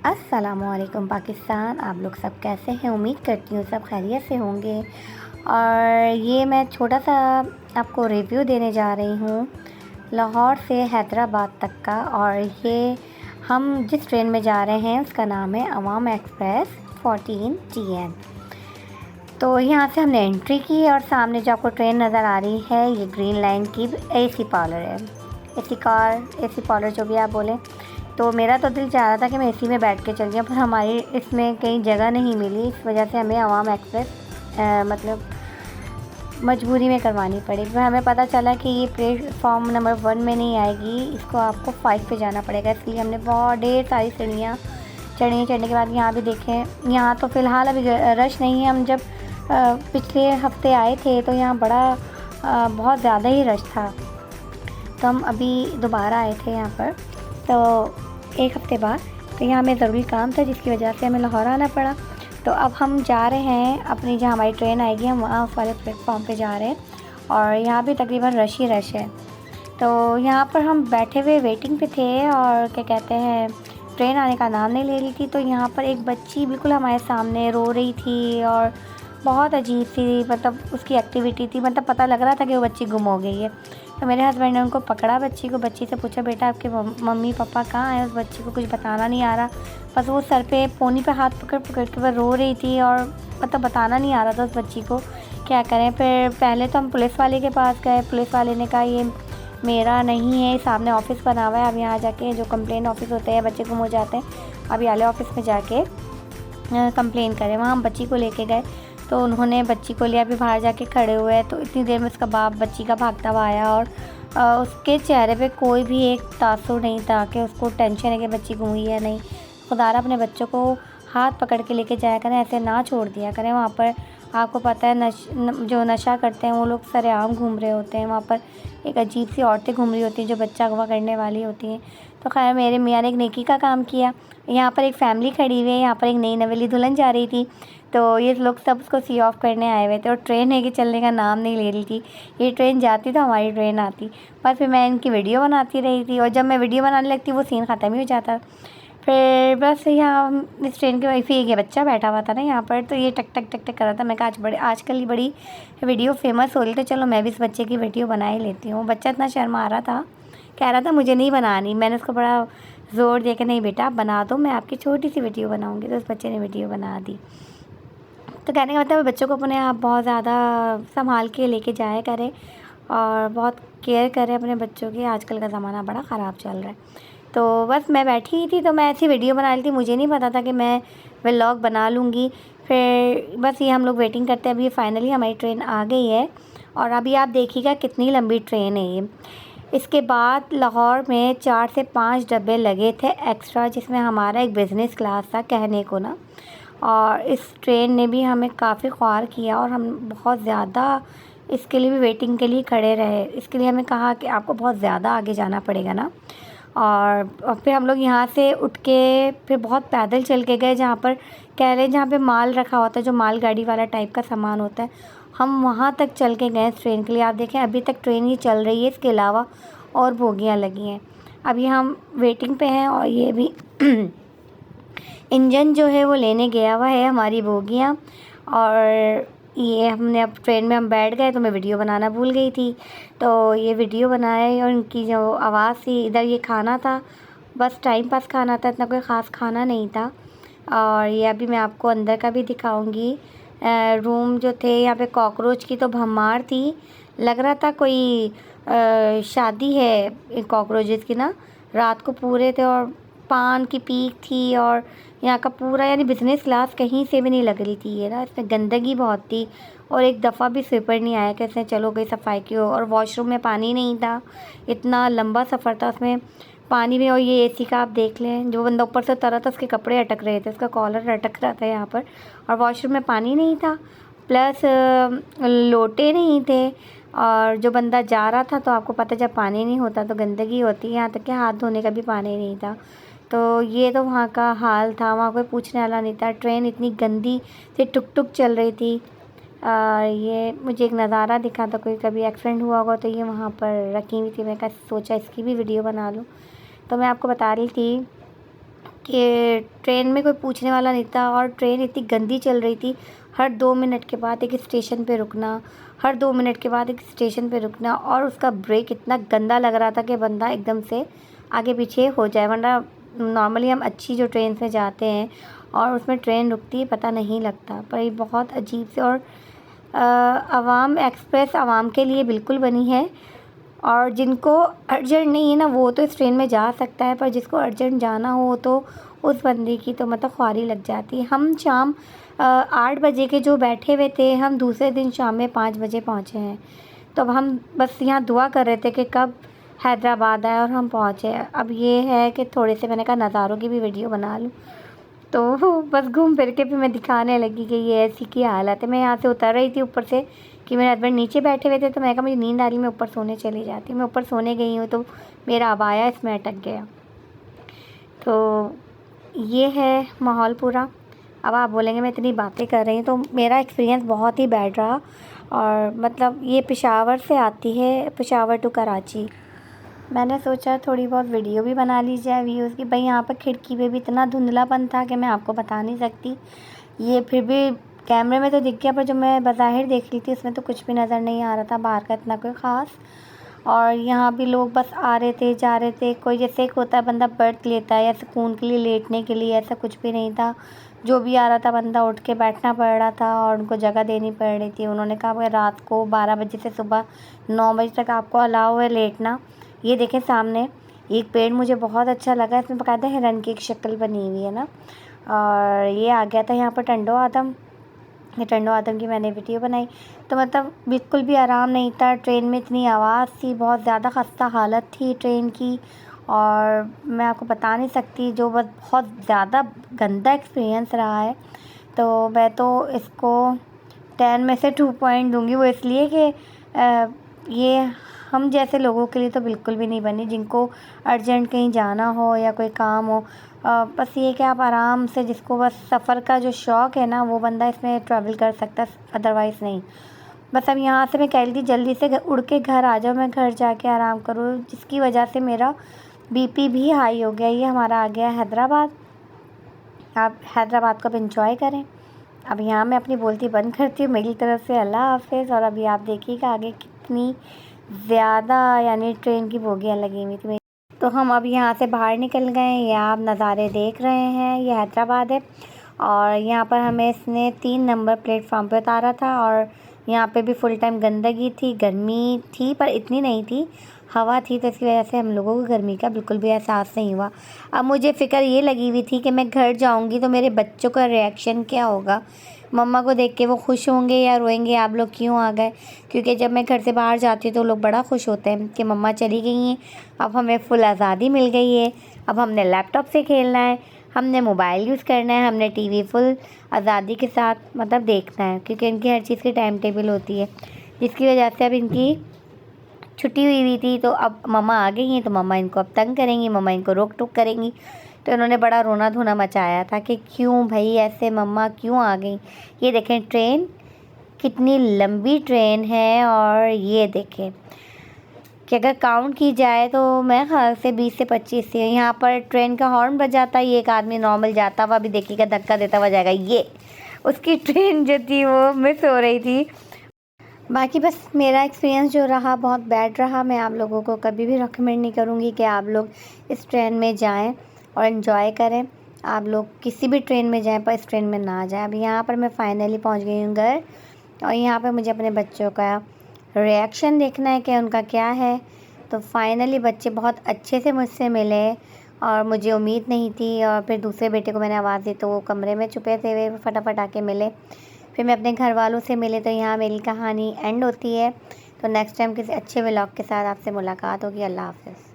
अस्सलामुअलैकुम पाकिस्तान। आप लोग सब कैसे हैं? उम्मीद करती हूँ सब खैरियत से होंगे। और ये मैं छोटा सा आपको रिव्यू देने जा रही हूँ लाहौर से हैदराबाद तक का। और ये हम जिस ट्रेन में जा रहे हैं उसका नाम है अवाम एक्सप्रेस 14 TN। तो यहाँ से हमने एंट्री की और सामने जो आपको ट्रेन नज़र आ रही है ये ग्रीन लाइन की AC पार्लर है, AC कार, AC पार्लर जो भी आप बोलें। तो मेरा तो दिल चाह रहा था कि मैं इसी में बैठ के चल जाऊँ, पर हमारी इसमें कहीं जगह नहीं मिली। इस वजह से हमें अवाम एक्सप्रेस मतलब मजबूरी में करवानी पड़ी। फिर हमें पता चला कि ये प्लेटफॉर्म नंबर 1 में नहीं आएगी, इसको आपको 5 पे जाना पड़ेगा। इसलिए हमने बहुत ढेर सारी सीढ़ियाँ चढ़ने के बाद यहाँ भी देखें, यहाँ तो फ़िलहाल अभी रश नहीं है। हम जब पिछले हफ्ते आए थे तो यहाँ बड़ा बहुत ज़्यादा ही रश था। तो हम अभी दोबारा आए थे यहाँ पर, तो एक हफ़्ते बाद। तो यहाँ हमें ज़रूरी काम था जिसकी वजह से हमें लाहौर आना पड़ा। तो अब हम जा रहे हैं अपनी, जहाँ हमारी ट्रेन आएगी हम वहाँ उस वाले प्लेटफॉर्म पे जा रहे हैं। और यहाँ भी तकरीबन रश ही रश है। तो यहाँ पर हम बैठे हुए वेटिंग पे थे और क्या कहते हैं, ट्रेन आने का नाम नहीं ले रही थी। तो यहाँ पर एक बच्ची बिल्कुल हमारे सामने रो रही थी और बहुत अजीब सी मतलब उसकी एक्टिविटी थी, मतलब पता लग रहा था कि वो बच्ची गुम हो गई है। तो मेरे हस्बैंड ने उनको पकड़ा बच्ची को, बच्ची से पूछा बेटा आपके मम्मी पापा कहाँ हैं? उस बच्ची को कुछ बताना नहीं आ रहा, बस वो सर पे पोनी पे हाथ पकड़ पकड़ के वह रो रही थी और मतलब बताना नहीं आ रहा था उस बच्ची को क्या करें। फिर पहले तो हम पुलिस वाले के पास गए, पुलिस वाले ने कहा ये मेरा नहीं है, सामने ऑफिस बना हुआ है, अब यहाँ जाके जो कंप्लेन ऑफिस होते हैं बच्चे गुम हो जाते हैं, अब ये वाले ऑफिस में जाके कंप्लेन करें। वहाँ हम बच्ची को लेके गए तो उन्होंने बच्ची को लिया, अभी बाहर जाके खड़े हुए हैं। तो इतनी देर में उसका बाप बच्ची का भागता हुआ आया और उसके चेहरे पे कोई भी एक तासुर नहीं था कि उसको टेंशन है कि बच्ची गुम हुई है नहीं। खुदारा अपने बच्चों को हाथ पकड़ के लेके जाया करें, ऐसे ना छोड़ दिया करें। वहाँ पर आपको पता है जो नशा करते हैं वो लोग सरेआम घूम रहे होते हैं। वहाँ पर एक अजीब सी औरतें घूम रही होती हैं जो बच्चा अगवा करने वाली होती हैं। तो खैर मेरे मियाँ ने एक नेकी का काम किया। यहाँ पर एक फ़ैमिली खड़ी हुई है, यहाँ पर एक नई नवेली दुल्हन जा रही थी। तो ये लोग सब उसको सी ऑफ करने आए हुए थे और ट्रेन है कि चलने का नाम नहीं ले रही थी। ये ट्रेन जाती तो हमारी ट्रेन आती, पर फिर मैं इनकी वीडियो बनाती रही थी और जब मैं वीडियो बनाने लगती वो सीन ख़त्म ही हो जाता। फिर बस यहाँ इस ट्रेन के फिर ये बच्चा बैठा हुआ था ना यहाँ पर, तो ये टक टक टक टक कर रहा था। मैं कहा आज आजकल ही बड़ी वीडियो फेमस हो रही, तो चलो मैं भी इस बच्चे की वीडियो बना ही लेती हूँ। बच्चा इतना शर्मा रहा था, कह रहा था मुझे नहीं बनानी। मैंने उसको बड़ा ज़ोर दे के नहीं बेटा आप बना दो, मैं आपकी छोटी सी वीडियो बनाऊँगी। तो उस बच्चे ने वीडियो बना दी। तो कहने का मतलब बच्चों को अपने आप बहुत ज़्यादा संभाल के लेके जाया करें और बहुत केयर करें अपने बच्चों की। आजकल का ज़माना बड़ा ख़राब चल रहा है। तो बस मैं बैठी ही थी तो मैं ऐसी वीडियो बना रही थी, मुझे नहीं पता था कि मैं व्लॉग बना लूँगी। फिर बस ये हम लोग वेटिंग करते हैं, अभी फाइनली हमारी ट्रेन आ गई है। और अभी आप देखिएगा कितनी लंबी ट्रेन है ये। इसके बाद लाहौर में 4 से 5 डब्बे लगे थे एक्स्ट्रा, जिसमें हमारा एक बिज़नेस क्लास था कहने को ना। और इस ट्रेन ने भी हमें काफ़ी ख्वार किया और हम बहुत ज़्यादा इसके लिए भी वेटिंग के लिए खड़े रहे। इसके लिए हमें कहा कि आपको बहुत ज़्यादा आगे जाना पड़ेगा ना। और फिर हम लोग यहाँ से उठ के फिर बहुत पैदल चल के गए, जहाँ पर कह रहे जहाँ पे माल रखा होता है, जो मालगाड़ी वाला टाइप का सामान होता है, हम वहाँ तक चल के गए इस ट्रेन के लिए। आप देखें अभी तक ट्रेन ही चल रही है, इसके अलावा और बोगियाँ लगी हैं। अभी हम वेटिंग पे हैं और ये भी इंजन जो है वो लेने गया हुआ है हमारी बोगियाँ। और ये हमने अब ट्रेन में हम बैठ गए तो मैं वीडियो बनाना भूल गई थी, तो ये वीडियो बनाए। और इनकी जो आवाज़ थी, इधर ये खाना था, बस टाइम पास खाना था, इतना कोई ख़ास खाना नहीं था। और ये अभी मैं आपको अंदर का भी दिखाऊंगी। रूम जो थे यहाँ पे कॉकरोच की तो भरमार थी, लग रहा था कोई शादी है कॉकरोचेस की ना। रात को पूरे थे और पान की पीक थी और यहाँ का पूरा यानी बिज़नेस क्लास कहीं से भी नहीं लग रही थी ये ना। इसमें गंदगी बहुत थी और एक दफ़ा भी स्वीपर नहीं आया कि इसने चलो गई सफाई की हो। और वॉशरूम में पानी नहीं था, इतना लंबा सफ़र था उसमें पानी में। और ये AC का आप देख लें, जो बंदा ऊपर से उतरा था उसके कपड़े अटक रहे थे, उसका कॉलर अटक रहा था यहाँ पर। और वॉशरूम में पानी नहीं था, प्लस लोटे नहीं थे। और जो बंदा जा रहा था, तो आपको पता जब पानी नहीं होता तो गंदगी होती है, यहाँ तक कि हाथ धोने का भी पानी नहीं था। तो ये तो वहाँ का हाल था, वहाँ कोई पूछने वाला नहीं था। ट्रेन इतनी गंदी से टुक टुक चल रही थी। ये मुझे एक नज़ारा दिखा था, कोई कभी एक्सीडेंट हुआ होगा तो ये वहाँ पर रखी हुई थी। मैं सोचा इसकी भी वीडियो बना लूँ। तो मैं आपको बता रही थी कि ट्रेन में कोई पूछने वाला नहीं था और ट्रेन इतनी गंदी चल रही थी। हर 2 मिनट के बाद एक स्टेशन पे रुकना, हर 2 मिनट के बाद एक स्टेशन पे रुकना, और उसका ब्रेक इतना गंदा लग रहा था कि बंदा एकदम से आगे पीछे हो जाए। वरना नॉर्मली हम अच्छी जो ट्रेन से जाते हैं और उसमें ट्रेन रुकती है पता नहीं लगता, पर ये बहुत अजीब से। और आवाम एक्सप्रेस आवाम के लिए बिल्कुल बनी है, और जिनको अर्जेंट नहीं है ना वो तो इस ट्रेन में जा सकता है, पर जिसको अर्जेंट जाना हो तो उस बंदे की तो मतलब ख्वारी लग जाती है। हम शाम 8 बजे के जो बैठे हुए थे, हम दूसरे दिन शाम में 5 बजे पहुँचे हैं। तो अब हम बस यहाँ दुआ कर रहे थे कि कब हैदराबाद आए और हम पहुँचे। अब ये है कि थोड़े से मैंने कहा नज़ारों की भी वीडियो बना लूँ, तो बस घूम फिर के फिर मैं दिखाने लगी कि ये ऐसी की हालत है। मैं यहाँ से उतर रही थी ऊपर से कि मेरे हस्बैंड नीचे बैठे हुए थे, तो मैं कहा मुझे नींद आ रही, मैं ऊपर सोने चली जाती। मैं ऊपर सोने गई हूँ तो मेरा अबाया इसमें अटक गया। तो ये है माहौल पूरा। अब आप बोलेंगे मैं इतनी बातें कर रही हूँ, तो मेरा एक्सपीरियंस बहुत ही बैड रहा। और मतलब ये पेशावर से आती है, पेशावर टू कराची। मैंने सोचा थोड़ी बहुत वीडियो भी बना ली जाए व्यूज़ की। भाई यहाँ पर खिड़की पे भी इतना धुंधलापन था कि मैं आपको बता नहीं सकती। ये फिर भी कैमरे में तो दिख गया, पर जब मैं बज़ाहिर देख रही थी उसमें तो कुछ भी नज़र नहीं आ रहा था बाहर का इतना कोई ख़ास। और यहाँ भी लोग बस आ रहे थे जा रहे थे। कोई जैसे एक होता है बंदा बर्थ लेता है या सुकून के लिए लेटने के लिए, ऐसा कुछ भी नहीं था। जो भी आ रहा था बंदा उठ के बैठना पड़ रहा था और उनको जगह देनी पड़ रही थी। उन्होंने कहा भाई रात को 12 बजे से सुबह 9 बजे तक आपको अलाउ है लेटना। ये देखें सामने एक पेड़ मुझे बहुत अच्छा लगा, इसमें बाकायदा हिरन की एक शक्ल बनी हुई है ना। और ये आ गया था यहाँ पर टंडो आदम। ये टंडो आदम की मैंने वीडियो बनाई, तो मतलब बिल्कुल भी आराम नहीं था। ट्रेन में इतनी आवाज़ थी, बहुत ज़्यादा खस्ता हालत थी ट्रेन की, और मैं आपको बता नहीं सकती। जो बस बहुत ज़्यादा गंदा एक्सपीरियंस रहा है। तो मैं तो इसको 10 में से 2 पॉइंट दूँगी। वो इसलिए कि ये हम जैसे लोगों के लिए तो बिल्कुल भी नहीं बनी, जिनको अर्जेंट कहीं जाना हो या कोई काम हो। बस ये कि आप आराम से, जिसको बस सफ़र का जो शौक़ है ना वो बंदा इसमें ट्रैवल कर सकता है, अदरवाइज़ नहीं। बस अब यहाँ से मैं कह रही थी जल्दी से उड़ के घर आ जाओ, मैं घर जाके आराम करूँ, जिसकी वजह से मेरा बीपी भी हाई हो गया। ये हमारा आ गया हैदराबाद। आप हैदराबाद को अब इंजॉय करें। अब यहाँ मैं अपनी बोलती बंद करती हूँ। मेरी तरफ से अल्लाह हाफ़िज़। और अभी आप देखिएगा आगे कितनी ज़्यादा यानी ट्रेन की बोगियाँ लगी हुई थी। तो हम अब यहाँ से बाहर निकल गए। ये आप नज़ारे देख रहे हैं, ये हैदराबाद है। और यहाँ पर हमें इसने 3 नंबर प्लेटफॉर्म पे उतारा था, और यहाँ पे भी फुल टाइम गंदगी थी, गर्मी थी पर इतनी नहीं थी, हवा थी, तो इसकी वजह से हम लोगों को गर्मी का बिल्कुल भी एहसास नहीं हुआ। अब मुझे फ़िक्र ये लगी हुई थी कि मैं घर जाऊँगी तो मेरे बच्चों का रिएक्शन क्या होगा, मम्मा को देख के वो खुश होंगे या रोएंगे आप लोग क्यों आ गए। क्योंकि जब मैं घर से बाहर जाती हूँ तो लोग बड़ा खुश होते हैं कि मम्मा चली गई हैं, अब हमें फुल आज़ादी मिल गई है, अब हमने लैपटॉप से खेलना है, हमने मोबाइल यूज़ करना है, हमने टीवी फुल आज़ादी के साथ मतलब देखना है। क्योंकि इनकी हर चीज़ की टाइम टेबल होती है, जिसकी वजह से अब इनकी छुट्टी हुई थी। तो अब मम्मा आ गई हैं तो मम्मा इनको अब तंग करेंगी, मम्मा इनको रोक टोक करेंगी। तो इन्होंने बड़ा रोना धोना मचाया था कि क्यों भाई ऐसे मम्मा क्यों आ गई। ये देखें ट्रेन कितनी लंबी ट्रेन है, और ये देखें कि अगर काउंट की जाए तो मैं ख्याल से 20 से 25 से यहाँ पर ट्रेन का हॉर्न बजाता है। ये एक आदमी नॉर्मल जाता हुआ भी देखिएगा धक्का देता हुआ जाएगा। ये उसकी ट्रेन जो थी वो मिस हो रही थी। बाकी बस मेरा एक्सपीरियंस जो रहा बहुत बैड रहा। मैं आप लोगों को कभी भी रिकमेंड नहीं करूँगी कि आप लोग इस ट्रेन में जाएं और इन्जॉय करें। आप लोग किसी भी ट्रेन में जाएं पर इस ट्रेन में ना जाएं। अब यहाँ पर मैं फ़ाइनली पहुँच गई हूँ घर, और यहाँ पर मुझे अपने बच्चों का रिएक्शन देखना है कि उनका क्या है। तो फाइनली बच्चे बहुत अच्छे से मुझसे मिले, और मुझे उम्मीद नहीं थी। और फिर दूसरे बेटे को मैंने आवाज़ दी तो वो कमरे में छुपे थे, वे फटाफट आके मिले। फिर मैं अपने घर वालों से मिले। तो यहाँ मेरी कहानी एंड होती है। तो नेक्स्ट टाइम किसी अच्छे व्लॉग के साथ आपसे मुलाकात होगी। अल्लाह हाफ़िज़।